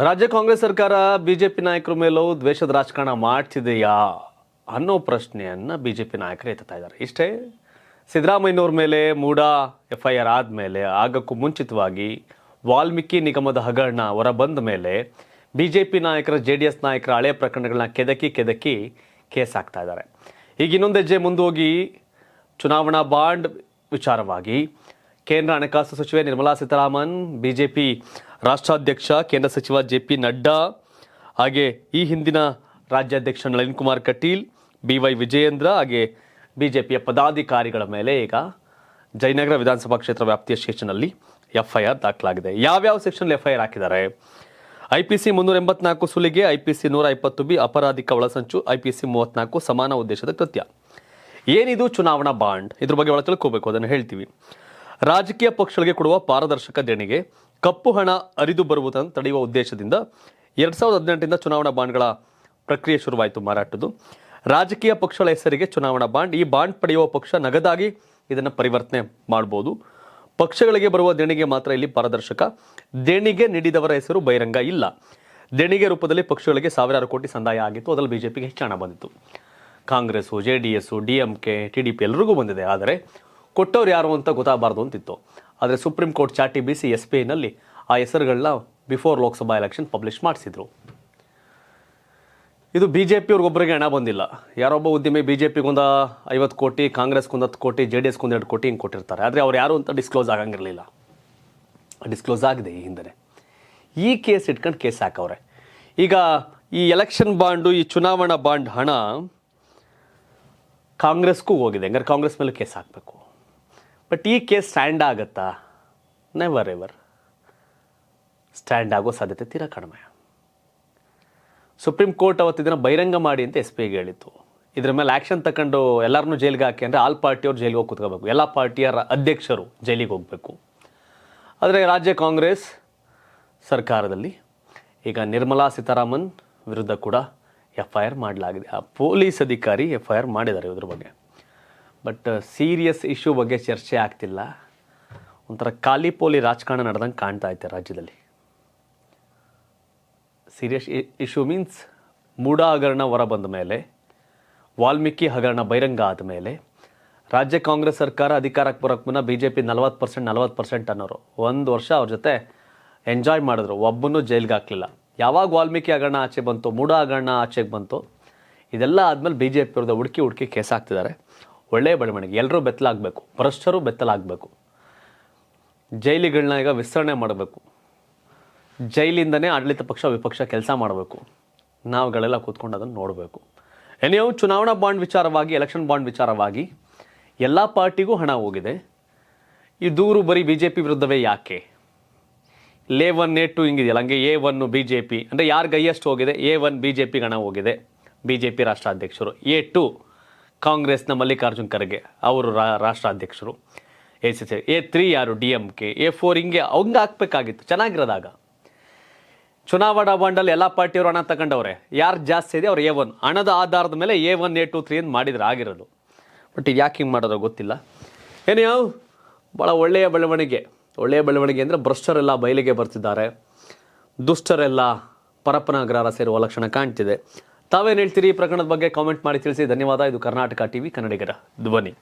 ರಾಜ್ಯ ಕಾಂಗ್ರೆಸ್ ಸರ್ಕಾರ ಬಿಜೆಪಿ ನಾಯಕರ ಮೇಲೂ ದ್ವೇಷದ ರಾಜಕಾರಣ ಮಾಡ್ತಿದೆಯಾ ಅನ್ನೋ ಪ್ರಶ್ನೆಯನ್ನು ಬಿಜೆಪಿ ನಾಯಕರು ಎತ್ತಾ ಇದ್ದಾರೆ. ಇಷ್ಟೇ ಸಿದ್ದರಾಮಯ್ಯನವ್ರ ಮೇಲೆ ಮೂಡಾ FIR ಆದಮೇಲೆ ಆಗಕ್ಕೂ ಮುಂಚಿತವಾಗಿ ವಾಲ್ಮೀಕಿ ನಿಗಮದ ಹಗರಣ ಹೊರ ಬಂದ ಮೇಲೆ ಬಿಜೆಪಿ ನಾಯಕರ JDS ನಾಯಕರ ಹಳೆಯ ಪ್ರಕರಣಗಳನ್ನ ಕೆದಕಿ ಕೇಸ್ ಹಾಕ್ತಾ ಇದ್ದಾರೆ. ಈಗ ಇನ್ನೊಂದು ಹೆಜ್ಜೆ ಮುಂದೋಗಿ ಚುನಾವಣಾ ಬಾಂಡ್ ವಿಚಾರವಾಗಿ ಕೇಂದ್ರ ಹಣಕಾಸು ಸಚಿವೆ ನಿರ್ಮಲಾ ಸೀತಾರಾಮನ್, ಬಿಜೆಪಿ ರಾಷ್ಟ್ರಾಧ್ಯಕ್ಷ ಕೇಂದ್ರ ಸಚಿವ JP ನಡ್ಡಾ, ಹಾಗೆ ಈ ಹಿಂದಿನ ರಾಜ್ಯಾಧ್ಯಕ್ಷ ನಳಿನ್ ಕುಮಾರ್ ಕಟೀಲ್, BY ವಿಜಯೇಂದ್ರ, ಹಾಗೆ ಬಿಜೆಪಿಯ ಪದಾಧಿಕಾರಿಗಳ ಮೇಲೆ ಈಗ ಜಯನಗರ ವಿಧಾನಸಭಾ ಕ್ಷೇತ್ರ ವ್ಯಾಪ್ತಿಯ ಸ್ಟೇಷನ್ನಲ್ಲಿ FIR ದಾಖಲಾಗಿದೆ. ಯಾವ್ಯಾವ ಸೆಕ್ಷನ್ FIR ಹಾಕಿದ್ದಾರೆ? IPC 384 ಸುಲಿಗೆ, IPC 120B ಅಪರಾಧಿಕ ಒಳಸಂಚು, IPC 34 ಸಮಾನ ಉದ್ದೇಶದ ಕೃತ್ಯ. ಏನಿದು ಚುನಾವಣಾ ಬಾಂಡ್? ಇದ್ರ ಬಗ್ಗೆ ಒಳ ತಿಳ್ಕೋಬೇಕು, ಅದನ್ನು ಹೇಳ್ತೀವಿ. ರಾಜಕೀಯ ಪಕ್ಷಗಳಿಗೆ ಕೊಡುವ ಪಾರದರ್ಶಕ ದೇಣಿಗೆ, ಕಪ್ಪು ಹಣ ಹರಿದು ಬರುವುದನ್ನು ತಡೆಯುವ ಉದ್ದೇಶದಿಂದ 2018ರಿಂದ ಚುನಾವಣಾ ಬಾಂಡ್ಗಳ ಪ್ರಕ್ರಿಯೆ ಶುರುವಾಯಿತು ಮಾರಾಟದ್ದು. ರಾಜಕೀಯ ಪಕ್ಷಗಳ ಹೆಸರಿಗೆ ಚುನಾವಣಾ ಬಾಂಡ್. ಈ ಬಾಂಡ್ ಪಡೆಯುವ ಪಕ್ಷ ನಗದಾಗಿ ಇದನ್ನು ಪರಿವರ್ತನೆ ಮಾಡಬಹುದು. ಪಕ್ಷಗಳಿಗೆ ಬರುವ ದೇಣಿಗೆ ಮಾತ್ರ ಇಲ್ಲಿ ಪಾರದರ್ಶಕ. ದೇಣಿಗೆ ನೀಡಿದವರ ಹೆಸರು ಬಹಿರಂಗ ಇಲ್ಲ. ದೇಣಿಗೆ ರೂಪದಲ್ಲಿ ಪಕ್ಷಗಳಿಗೆ ಸಾವಿರಾರು ಕೋಟಿ ಸಂದಾಯ ಆಗಿತ್ತು. ಅದರಲ್ಲಿ ಬಿಜೆಪಿಗೆ ಹೆಚ್ಚು ಹಣ ಬಂದಿತ್ತು. ಕಾಂಗ್ರೆಸ್, JDS, DMK, TDP ಎಲ್ಲರಿಗೂ ಬಂದಿದೆ. ಆದರೆ ಕೊಟ್ಟವ್ರು ಯಾರು ಅಂತ ಗೊತ್ತಾಗಬಾರ್ದು ಅಂತಿತ್ತು. ಆದರೆ ಸುಪ್ರೀಂ ಕೋರ್ಟ್ ಚಾಟಿ ಬೀಸಿ SBIನಲ್ಲಿ ಆ ಹೆಸರುಗಳನ್ನ ಬಿಫೋರ್ ಲೋಕಸಭಾ ಎಲೆಕ್ಷನ್ ಪಬ್ಲಿಷ್ ಮಾಡಿಸಿದ್ರು. ಇದು ಬಿಜೆಪಿಯವ್ರಿಗೊಬ್ಬರಿಗೆ ಹಣ ಬಂದಿಲ್ಲ. ಯಾರೊಬ್ಬ ಉದ್ಯಮಿ ಬಿಜೆಪಿಗೊಂದು 50 ಕೋಟಿ, ಕಾಂಗ್ರೆಸ್ಗೊಂದು 10 ಕೋಟಿ, JDSಗೊಂದು 2 ಕೋಟಿ ಹಿಂಗೆ ಕೊಟ್ಟಿರ್ತಾರೆ. ಆದರೆ ಅವ್ರು ಯಾರು ಅಂತ ಡಿಸ್ಕ್ಲೋಸ್ ಆಗಂಗಿರಲಿಲ್ಲ. ಡಿಸ್ಕ್ಲೋಸ್ ಆಗಿದೆ ಈ ಹಿಂದೆ. ಈ ಕೇಸ್ ಇಟ್ಕೊಂಡು ಕೇಸ್ ಹಾಕವ್ರೆ. ಈಗ ಈ ಎಲೆಕ್ಷನ್ ಬಾಂಡು, ಈ ಚುನಾವಣಾ ಬಾಂಡ್ ಹಣ ಕಾಂಗ್ರೆಸ್ಗೂ ಹೋಗಿದೆ. ಹಂಗಾರೆ ಕಾಂಗ್ರೆಸ್ ಮೇಲೆ ಕೇಸ್ ಹಾಕಬೇಕು. ಬಟ್ ಈ ಕೇಸ್ ಸ್ಟ್ಯಾಂಡ್ ಆಗುತ್ತಾ? Never ever. ಸ್ಟ್ಯಾಂಡ್ ಆಗೋ ಸಾಧ್ಯತೆ ತೀರಾ ಕಡಿಮೆ. ಸುಪ್ರೀಂ ಕೋರ್ಟ್ ಅವತ್ತು ಇದನ್ನು ಬಹಿರಂಗ ಮಾಡಿ ಅಂತ SBIಗೆ ಹೇಳಿತ್ತು. ಇದ್ರ ಮೇಲೆ ಆ್ಯಕ್ಷನ್ ತಗೊಂಡು ಎಲ್ಲರನ್ನೂ ಜೈಲಿಗೆ ಹಾಕಿ ಅಂದರೆ ಆಲ್ ಪಾರ್ಟಿಯವ್ರು ಜೈಲಿಗೆ ಹೋಗಿ ಕೂತ್ಕೋಬೇಕು. ಎಲ್ಲ ಪಾರ್ಟಿಯ ಅಧ್ಯಕ್ಷರು ಜೈಲಿಗೆ ಹೋಗಬೇಕು. ಆದರೆ ರಾಜ್ಯ ಕಾಂಗ್ರೆಸ್ ಸರ್ಕಾರದಲ್ಲಿ ಈಗ ನಿರ್ಮಲಾ ಸೀತಾರಾಮನ್ ವಿರುದ್ಧ ಕೂಡ FIR ಮಾಡಲಾಗಿದೆ. ಆ ಪೊಲೀಸ್ ಅಧಿಕಾರಿ FIR ಮಾಡಿದ್ದಾರೆ ಇದ್ರ ಬಗ್ಗೆ. ಬಟ್ ಸೀರಿಯಸ್ ಇಶ್ಯೂ ಬಗ್ಗೆ ಚರ್ಚೆ ಆಗ್ತಿಲ್ಲ. ಒಂಥರ ಖಾಲಿ ಪೋಲಿ ರಾಜಕಾರಣ ನಡೆದಂಗೆ ಕಾಣ್ತಾ ಐತೆ ರಾಜ್ಯದಲ್ಲಿ. ಸೀರಿಯಸ್ ಇಶ್ಯೂ ಮೀನ್ಸ್ ಮೂಡಾ ಹಗರಣ ಹೊರ ಬಂದ ಮೇಲೆ, ವಾಲ್ಮೀಕಿ ಹಗರಣ ಬಹಿರಂಗ ಆದ ಮೇಲೆ, ರಾಜ್ಯ ಕಾಂಗ್ರೆಸ್ ಸರ್ಕಾರ ಅಧಿಕಾರಕ್ಕೆ ಬರೋಕ್ಕೆ ಮುನ್ನ ಬಿಜೆಪಿ 40% ಅನ್ನೋರು 1 ವರ್ಷ ಅವ್ರ ಜೊತೆ ಎಂಜಾಯ್ ಮಾಡಿದ್ರು. ಒಬ್ಬನೂ ಜೈಲಿಗೆ ಹಾಕಲಿಲ್ಲ. ಯಾವಾಗ ವಾಲ್ಮೀಕಿ ಹಗರಣ ಆಚೆ ಬಂತು, ಮೂಡಾ ಹಗರಣ ಆಚೆಗೆ ಬಂತು, ಇದೆಲ್ಲ ಆದಮೇಲೆ ಬಿಜೆಪಿ ಅವ್ರದ್ದು ಹುಡುಕಿ ಕೇಸ್ ಹಾಕ್ತಿದ್ದಾರೆ. ಒಳ್ಳೆಯ ಬೆಳವಣಿಗೆ. ಎಲ್ಲರೂ ಬೆತ್ತಲಾಗಬೇಕು, ಭ್ರಷ್ಟರು ಬೆತ್ತಲಾಗಬೇಕು. ಜೈಲಿಗಳನ್ನ ಈಗ ವಿಸ್ತರಣೆ ಮಾಡಬೇಕು. ಜೈಲಿಂದನೇ ಆಡಳಿತ ಪಕ್ಷ ವಿಪಕ್ಷ ಕೆಲಸ ಮಾಡಬೇಕು. ನಾವುಗಳೆಲ್ಲ ಕೂತ್ಕೊಂಡು ಅದನ್ನು ನೋಡಬೇಕು. ಏನೇ ಚುನಾವಣಾ ಬಾಂಡ್ ವಿಚಾರವಾಗಿ, ಎಲೆಕ್ಷನ್ ಬಾಂಡ್ ವಿಚಾರವಾಗಿ ಎಲ್ಲ ಪಾರ್ಟಿಗೂ ಹಣ ಹೋಗಿದೆ. ಈ ದೂರು ಬರೀ ಬಿಜೆಪಿ ವಿರುದ್ಧವೇ ಯಾಕೆ? A1 A2 ಹಿಂಗಿದೆಯಲ್ಲ, ಹಂಗೆ A1 BJP ಅಂದರೆ ಯಾರಿಗೆ ಹೈಯೆಸ್ಟ್ ಹೋಗಿದೆ? A1 BJಪಿಗೆ ಹಣ ಹೋಗಿದೆ, BJP ರಾಷ್ಟ್ರಾಧ್ಯಕ್ಷರು. A2 ಕಾಂಗ್ರೆಸ್ನ ಮಲ್ಲಿಕಾರ್ಜುನ್ ಖರ್ಗೆ, ಅವರು ರಾಷ್ಟ್ರಾಧ್ಯಕ್ಷರು. A3 ಯಾರು? DMK. A4 ಹಿಂಗೆ ಹಾಕಬೇಕಾಗಿತ್ತು. ಚೆನ್ನಾಗಿರೋದಾಗ ಚುನಾವಣಾ ಬಾಂಡಲ್ಲಿ ಎಲ್ಲ ಪಾರ್ಟಿಯವರು ಹಣ ತಗೊಂಡವ್ರೆ. ಯಾರು ಜಾಸ್ತಿ ಇದೆ ಅವ್ರು A1. ಹಣದ ಆಧಾರದ ಮೇಲೆ A1 A2 3 ಅಂತ ಮಾಡಿದ್ರೆ ಆಗಿರೋದು. ಬಟ್ ಇದು ಯಾಕೆ ಹಿಂಗೆ ಮಾಡೋದು ಗೊತ್ತಿಲ್ಲ. ಏನೇ ಭಾಳ ಒಳ್ಳೆಯ ಬೆಳವಣಿಗೆ ಅಂದರೆ ಭ್ರಷ್ಟರೆಲ್ಲ ಬಯಲಿಗೆ ಬರ್ತಿದ್ದಾರೆ, ದುಷ್ಟರೆಲ್ಲ ಪರಪ್ಪನಗ್ರಹಾರ ಸೇರುವ ಲಕ್ಷಣ ಕಾಣ್ತಿದೆ. ತಾವೇನು ಹೇಳ್ತೀರಿ ಈ ಪ್ರಕರಣದ ಬಗ್ಗೆ? ಕಾಮೆಂಟ್ ಮಾಡಿ ತಿಳಿಸಿ. ಧನ್ಯವಾದ. ಇದು ಕರ್ನಾಟಕ TV, ಕನ್ನಡಿಗರ ಧ್ವನಿ.